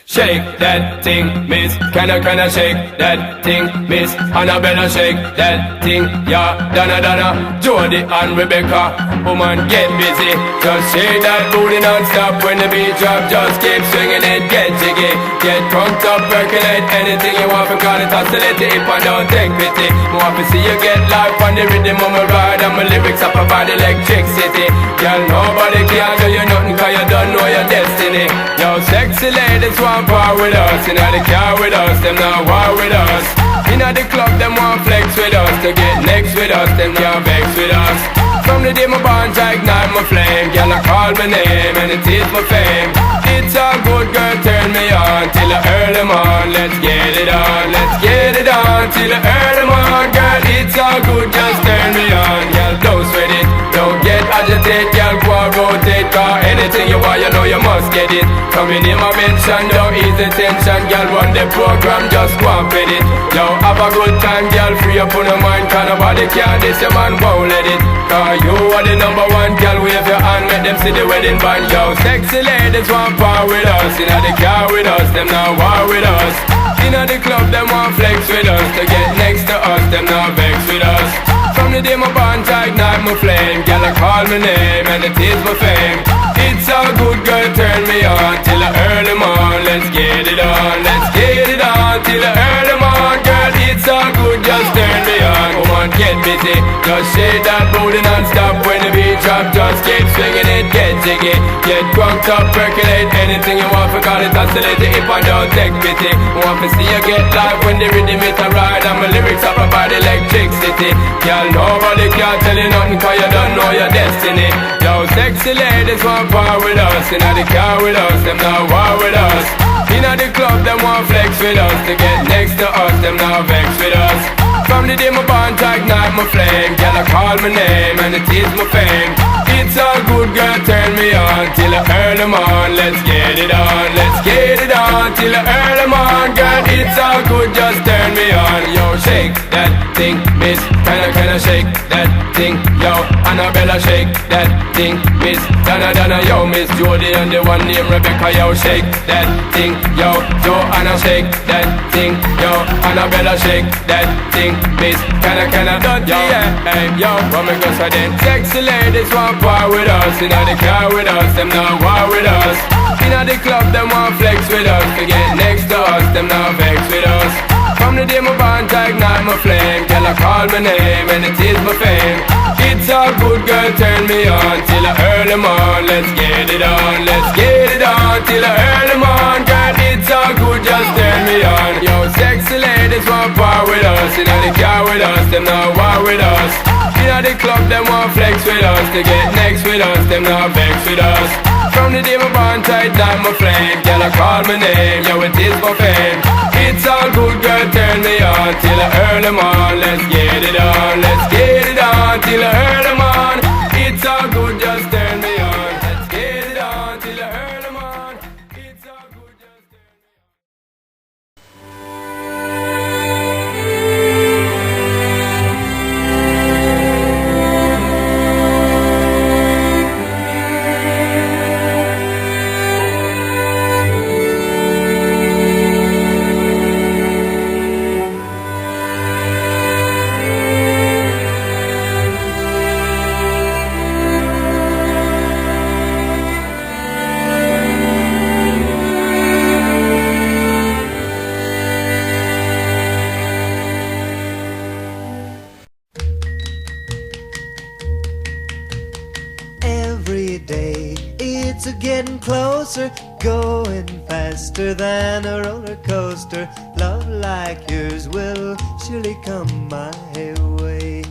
Shake that thing, miss. Can I shake that thing, miss? Annabella, shake that thing, yeah. Donna, Jody and Rebecca, woman, get busy. Just shake that booty non-stop when the beat drop. Just keep swinging it, get jiggy. Get drunk up, percolate anything you want. Because it oscillate if I don't take pity. Want to see you get life on the rhythm of my ride. And my lyrics up about electricity. Girl, nobody can do you nothing cause you don't know your destiny. Yo, sexy ladies want part with us. Inna the car with us, them not war with us. Inna the club, them want flex with us. To get next with us, them can't vex with us. From the day my bonds I ignite my flame. Girl, I call my name and it is my fame. It's a good girl, turn me on till I early morn. Let's get it on, let's get it on till I early morn. Girl, it's all good, just turn me on. Girl, don't sweat it, don't get agitated. Girl, go and rotate, cause anything you want, you know you must get it. Coming in my mention, don't ease the tension. Girl, run the program, just go and fit it. Yo, have a good time, girl, free up on your mind. Cause nobody can this, your man won't let it. Cause you are the number one, girl, wave your hand, make them see the wedding band. Yo, sexy ladies want part with us. Inna the car with us, them not war with us. Inna the club, them want flex with us. To get next to us, them not vex with us. From the day my bonds I ignite my flame. Girl, I call my name and it is my fame. It's a good girl, turn me on till I early morn. Let's get it on, let's get it on till I early morn. Girl, it's all good, just turn me on. Come on, get busy, just shake that booty non-stop. When the beat drop, just keep swinging it, get jiggy. Get drunk up, percolate anything you want. Because it oscillate if I don't take pity. Want to see you get live when the rhythm is a ride. And my lyrics up about electricity. Girl, nobody can tell you nothing cause you don't know your destiny. Yo, sexy ladies want part with us. Inna the car with us, them not war with us. Inna the club, them want flex with us. To get next to us, them not vex with us. From the day my bond I ignite my flame. Girl, I call my name and it is my fame. It's all good, girl, turn me on till I early morn. Let's get it on, let's get it on till I early morn. Girl, it's all good, just turn me on. Yo, shake that thing, miss. Can I shake that thing? Yo, Annabella, shake that thing, miss. Donna, yo, Miss Jody and the one named Rebecca. Yo, shake that thing, yo. Joanna, shake that thing, yo. Annabella, shake that thing, miss. Can I, yo, hey, yo, what me go so then? Sexy ladies want part with us. Inna the car with us, them not war with us. Inna the club, them want flex with us. To get next to us, them not vex with us. From the day my bond I ignite my flame. Girl, I call my name and it is my fame. It's all good, girl, turn me on till I early morn. Let's get it on, let's get it on till I early morn. Girl, it's all good, just turn me on. Yo, sexy ladies want part with us. Inna the car with us, them not war with us. Inna the club, them want flex with us. To get next with us, them not vex with us. From the day my bond tight down my flame. Girl, I call my name, yo, it is my fame. It's all good, girl, turn me on till I early morn. Let's get it on, let's get it on till I early morn. It's all good, just turn me on. Let's get it on till I early morn. It's all good, just turn me on. Every day it's a getting closer, going faster than a roller coaster. Love like yours will surely come my way.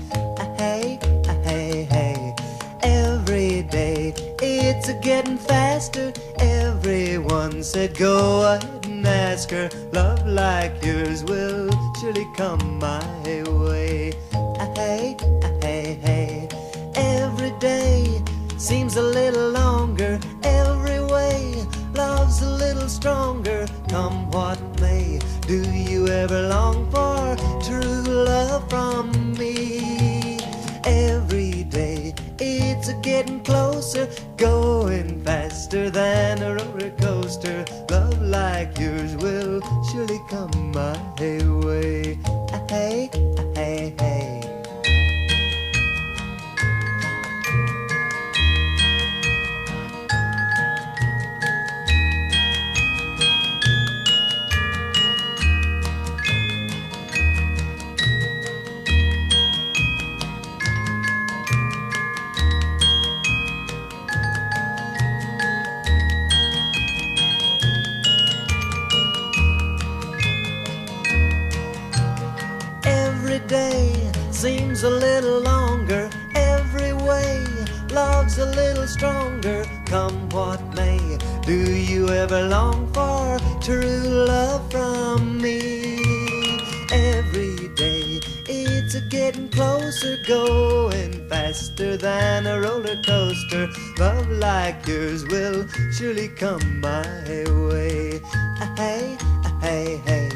Hey, hey, hey. Every day it's a getting faster. Everyone said go ahead and ask her. Love like yours will surely come my way. Hey, hey, hey. Every day seems a little longer, every way love's a little stronger. Come what may, do you ever long for true love from me? Every day it's a getting closer, going faster than a roller coaster. Love like yours will surely come my way. Hey, hey, hey. Every day seems a little longer, every way love's a little stronger. Come what may, do you ever long for true love from me? Every day it's a getting closer, going faster than a roller coaster. Love like yours will surely come my way. Hey, hey, hey.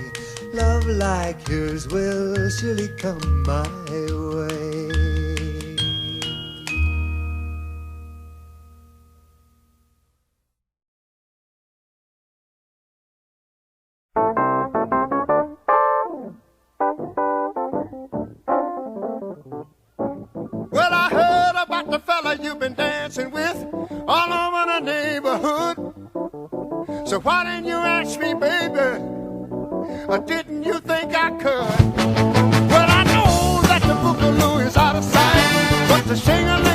Love like yours will surely come my way. Well, I heard about the fella you've been dancing with all over the neighborhood. So why didn't you ask me, baby? Or didn't you think I could? Well, I know that the boogaloo is out of sight, but the shingling